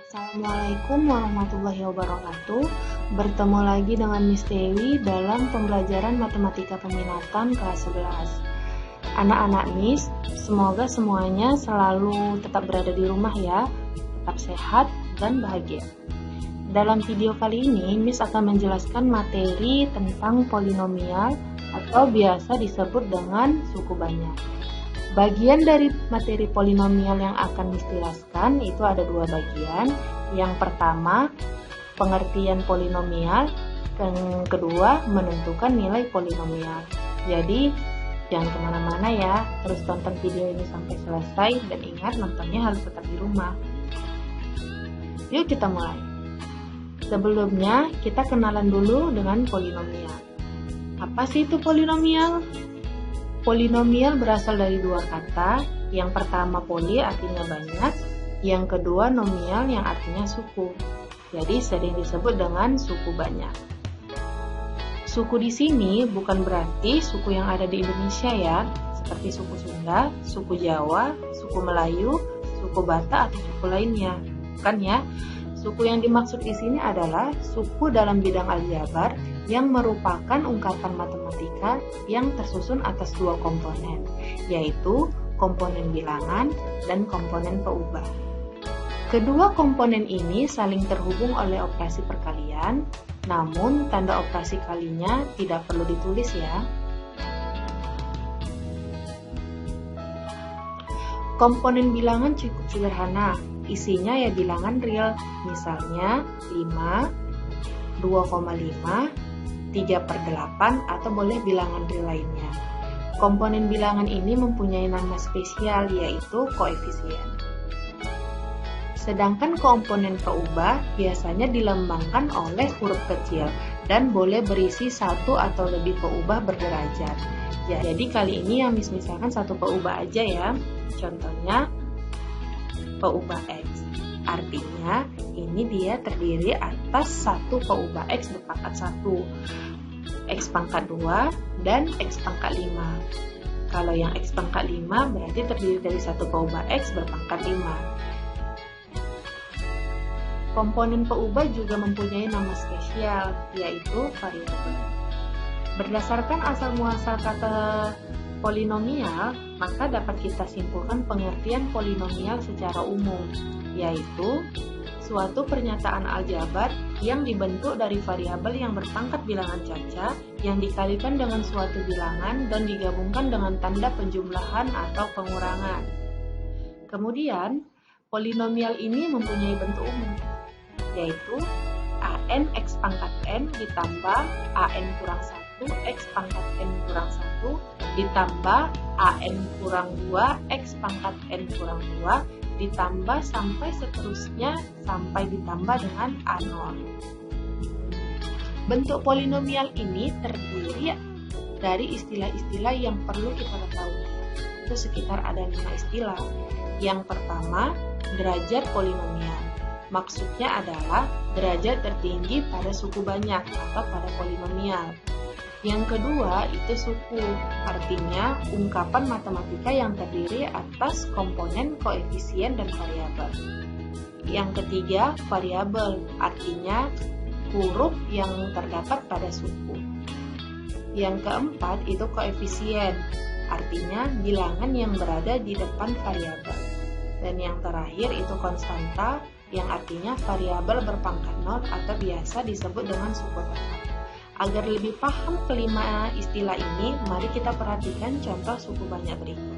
Assalamualaikum warahmatullahi wabarakatuh. Bertemu lagi dengan Miss Dewi dalam pembelajaran Matematika Peminatan kelas 11. Anak-anak Miss, semoga semuanya selalu tetap berada di rumah ya, tetap sehat dan bahagia. Dalam video kali ini, Miss akan menjelaskan materi tentang polinomial atau biasa disebut dengan suku banyak. Bagian dari materi polinomial yang akan Miss jelaskan itu ada dua bagian. Yang pertama, pengertian polinomial. Yang kedua, menentukan nilai polinomial. Jadi, jangan kemana-mana ya. Terus tonton video ini sampai selesai. Dan ingat, nontonnya harus tetap di rumah. Yuk kita mulai. Sebelumnya, kita kenalan dulu dengan polinomial. Apa sih itu polinomial? Polinomial berasal dari dua kata. Yang pertama poli artinya banyak, yang kedua nomial yang artinya suku. Jadi sering disebut dengan suku banyak. Suku di sini bukan berarti suku yang ada di Indonesia ya, seperti suku Sunda, suku Jawa, suku Melayu, suku Batak atau suku lainnya. Bukan ya. Suku yang dimaksud di sini adalah suku dalam bidang aljabar yang merupakan ungkapan matematika yang tersusun atas dua komponen, yaitu komponen bilangan dan komponen peubah. Kedua komponen ini saling terhubung oleh operasi perkalian, namun tanda operasi kalinya tidak perlu ditulis ya. Komponen bilangan cukup sederhana, isinya ya bilangan real, misalnya 5, 2,5, 3/8 atau boleh bilangan real lainnya. Komponen bilangan ini mempunyai nama spesial yaitu koefisien. Sedangkan komponen peubah biasanya dilambangkan oleh huruf kecil dan boleh berisi satu atau lebih peubah berderajat. Jadi kali ini yang misalkan satu peubah aja ya. Contohnya peubah X. Artinya ini dia terdiri atas satu peubah X berpangkat 1, X pangkat 2, dan X pangkat 5. Kalau yang X pangkat 5 berarti terdiri dari satu peubah X berpangkat 5. Komponen peubah juga mempunyai nama spesial, yaitu variabel. Berdasarkan asal-muasal kata polinomial, maka dapat kita simpulkan pengertian polinomial secara umum, yaitu suatu pernyataan aljabar yang dibentuk dari variabel yang berpangkat bilangan caca yang dikalikan dengan suatu bilangan dan digabungkan dengan tanda penjumlahan atau pengurangan. Kemudian, polinomial ini mempunyai bentuk umum, yaitu an x pangkat n ditambah an kurang 1 x pangkat n kurang 1 ditambah an kurang 2 x pangkat n kurang 2 ditambah sampai seterusnya sampai ditambah dengan A0. Bentuk polinomial ini terdiri dari istilah-istilah yang perlu kita ketahui. Itu sekitar ada 5 istilah. Yang pertama, derajat polinomial. Maksudnya adalah derajat tertinggi pada suku banyak atau pada polinomial. Yang kedua itu suku, artinya ungkapan matematika yang terdiri atas komponen koefisien dan variabel. Yang ketiga variabel, artinya huruf yang terdapat pada suku. Yang keempat itu koefisien, artinya bilangan yang berada di depan variabel. Dan yang terakhir itu konstanta, yang artinya variabel berpangkat 0 atau biasa disebut dengan suku tetap. Agar lebih paham kelima istilah ini, mari kita perhatikan contoh suku banyak berikut.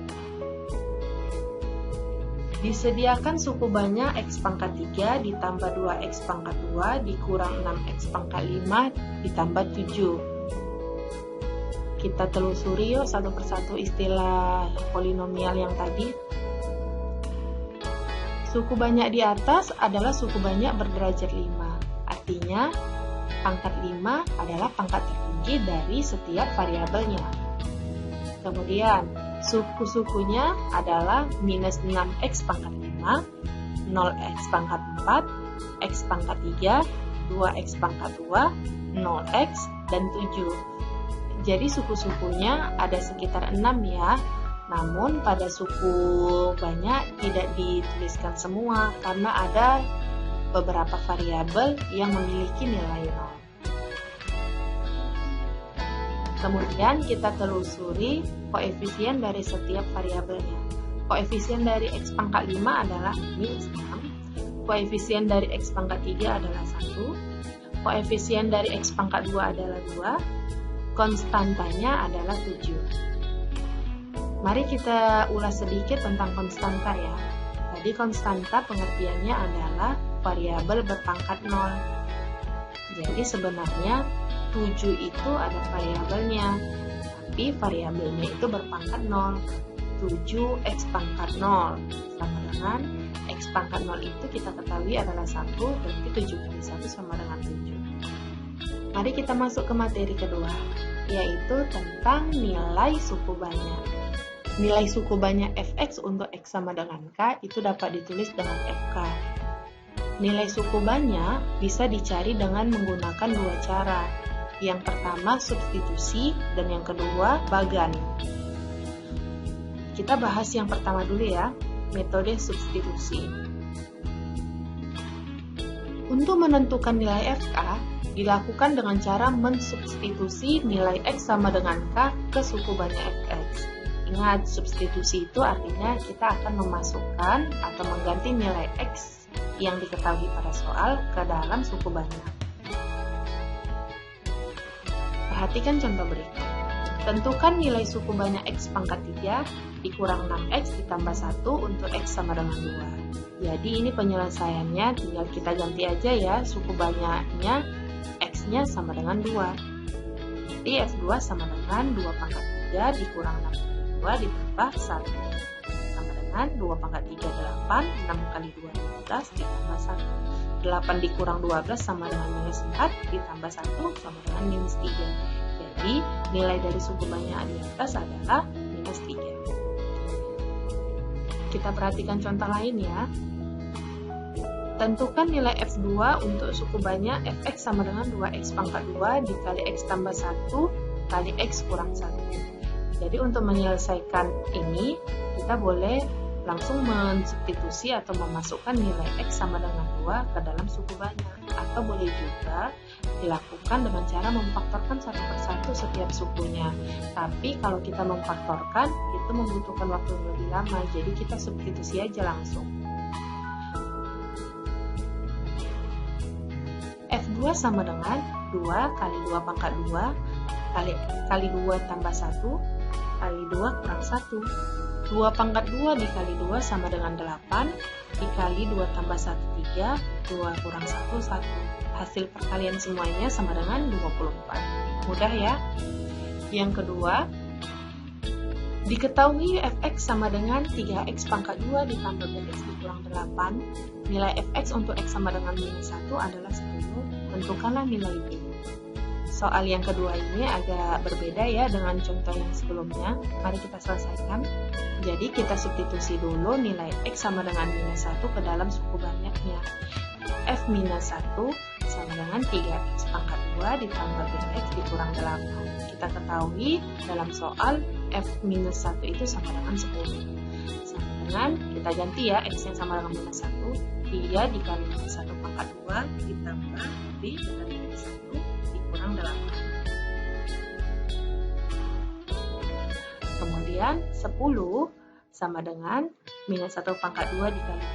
Disediakan suku banyak x pangkat 3 ditambah 2x pangkat 2 dikurang 6x pangkat 5 ditambah 7. Kita telusuri yuk satu persatu istilah polinomial yang tadi. Suku banyak di atas adalah suku banyak berderajat 5. Artinya, pangkat 5 adalah pangkat tertinggi dari setiap variabelnya. Kemudian, suku-sukunya adalah minus 6x pangkat 5, 0x pangkat 4, x pangkat 3, 2x pangkat 2, 0x, dan 7. Jadi suku-sukunya ada sekitar 6 ya. Namun pada suku banyak tidak dituliskan semua karena ada beberapa variabel yang memiliki nilai 0. Kemudian kita telusuri koefisien dari setiap variabelnya. Koefisien dari X pangkat 5 adalah minus 6, koefisien dari X pangkat 3 adalah 1, koefisien dari X pangkat 2 adalah 2, konstantanya adalah 7. Mari kita ulas sedikit tentang konstanta ya. Jadi konstanta pengertiannya adalah variabel berpangkat 0. Jadi sebenarnya 7 itu ada variabelnya, tapi variabelnya itu berpangkat 0. 7x pangkat 0 sama dengan x pangkat 0 itu kita ketahui adalah 1, berarti 7 kali 1 sama dengan 7. Mari kita masuk ke materi kedua, yaitu tentang nilai suku banyak. Nilai suku banyak fx untuk x sama dengan k itu dapat ditulis dengan fk. Nilai suku banyak bisa dicari dengan menggunakan dua cara. Yang pertama substitusi dan yang kedua bagan. Kita bahas yang pertama dulu ya, metode substitusi. Untuk menentukan nilai fk, dilakukan dengan cara mensubstitusi nilai x sama dengan k ke suku banyak fx. Ingat, substitusi itu artinya kita akan memasukkan atau mengganti nilai x yang diketahui pada soal ke dalam suku banyak. Perhatikan contoh berikut. Tentukan nilai suku banyak x pangkat 3 dikurang 6x ditambah 1 untuk x sama dengan 2. Jadi ini penyelesaiannya tinggal kita ganti aja ya, suku banyaknya x-nya sama dengan 2. Jadi f2 sama dengan 2 pangkat 3 dikurang 6 kali 2 ditambah 1. Sama dengan 2 pangkat 3 8, 6 kali 2 12 ditambah 1. 8 dikurang 12 sama dengan minus 4 ditambah 1 sama dengan minus 3. Jadi nilai dari suku banyak di atas adalah minus 3. Kita perhatikan contoh lain ya. Tentukan nilai f2 untuk suku banyak fx sama dengan 2x pangkat 2 dikali x tambah 1 kali x kurang 1. Jadi untuk menyelesaikan ini kita boleh langsung mensubstitusi atau memasukkan nilai x sama dengan 2 ke dalam suku banyak, atau boleh juga dilakukan dengan cara memfaktorkan satu persatu setiap sukunya. Tapi kalau kita memfaktorkan itu membutuhkan waktu yang lebih lama, jadi kita substitusi aja langsung. F2 sama dengan 2 kali 2 pangkat 2 kali 2 tambah 1 kali 2 kurang 1. 2 pangkat 2 dikali 2 sama dengan 8, dikali 2 tambah 1, 3, 2 kurang 1, 1. Hasil perkalian semuanya sama dengan 24. Mudah ya? Yang kedua, diketahui fx sama dengan 3x pangkat 2 ditambah bx dikurang 8. Nilai fx untuk x sama dengan minus 1 adalah 10. Tentukanlah nilai b. Soal yang kedua ini agak berbeda ya dengan contoh yang sebelumnya. Mari kita selesaikan. Jadi kita substitusi dulu nilai x sama dengan minus 1 ke dalam suku banyaknya. F minus 1 sama dengan 3x pangkat 2 ditambah bx dikurang 8. Kita ketahui dalam soal f minus 1 itu sama dengan 10. Sama dengan, kita ganti ya, x yang sama dengan minus 1, 3 dikali minus 1 pangkat 2 ditambah b dikali minus 1 dikurang 8. Kemudian 10 sama dengan minus 1 pangkat 2 dikali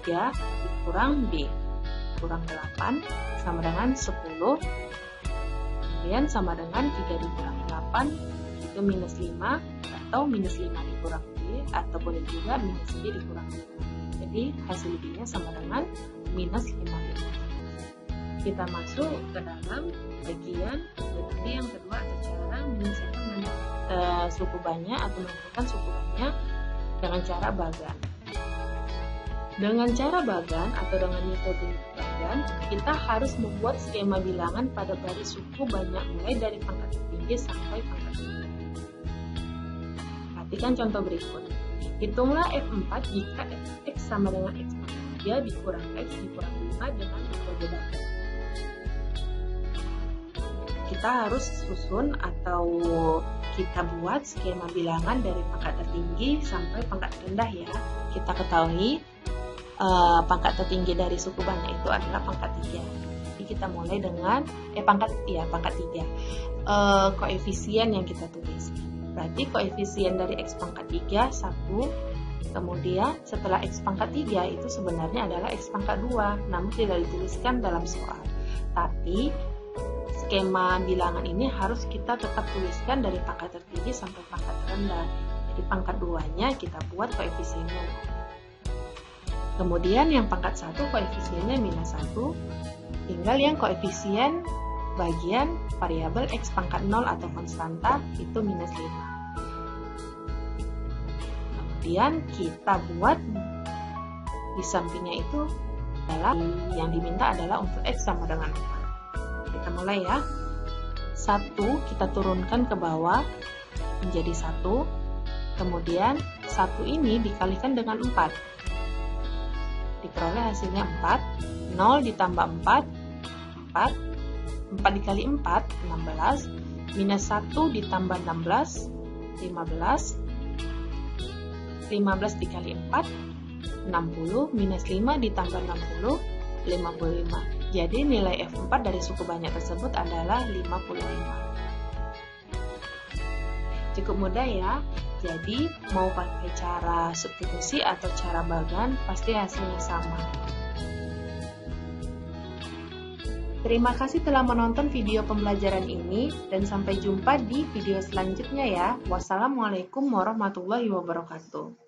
3 dikurang b kurang 8 sama dengan 10. Kemudian sama dengan 3 dikurang 8 itu minus 5, atau minus 5 dikurang b, atau boleh juga minus b dikurang 5. Jadi hasil b-nya sama dengan minus 5. Kita masuk ke dalam bagian metode yang kedua atau cara menyelesaikan suku banyak atau menentukan suku banyak dengan cara bagan. Dengan cara bagan atau dengan metode bagan, kita harus membuat skema bilangan pada baris suku banyak mulai dari pangkat tertinggi sampai pangkat tertinggi. Perhatikan contoh berikut. Hitunglah F4 jika fx sama dengan x pangkat 3 dikurang x dikurang 5 dengan metode bagan. Kita harus susun atau kita buat skema bilangan dari pangkat tertinggi sampai pangkat rendah ya. Kita ketahui pangkat tertinggi dari suku banyak itu adalah pangkat 3. Jadi kita mulai dengan pangkat 3. Koefisien yang kita tulis. Berarti koefisien dari X pangkat 3 1. Kemudian setelah X pangkat 3 itu sebenarnya adalah X pangkat 2, namun tidak dituliskan dalam soal. Tapi skema bilangan ini harus kita tetap tuliskan dari pangkat tertinggi sampai pangkat terendah. Jadi pangkat 2-nya kita buat koefisiennya. Kemudian yang pangkat 1 koefisiennya -1. Tinggal yang koefisien bagian variabel X pangkat 0 atau konstanta itu -5. Kemudian kita buat di sampingnya itu adalah yang diminta adalah untuk X sama dengan 4. Kita mulai ya. 1 kita turunkan ke bawah menjadi 1. Kemudian 1 ini dikalikan dengan 4. Diperoleh hasilnya 4. 0 ditambah 4, 4. 4 dikali 4, 16. -1 ditambah 16, 15. 15 dikali 4, 60. -5 ditambah 60, 55. Jadi nilai F4 dari suku banyak tersebut adalah 55. Cukup mudah ya. Jadi mau pakai cara substitusi atau cara bagan pasti hasilnya sama. Terima kasih telah menonton video pembelajaran ini dan sampai jumpa di video selanjutnya ya. Wassalamualaikum warahmatullahi wabarakatuh.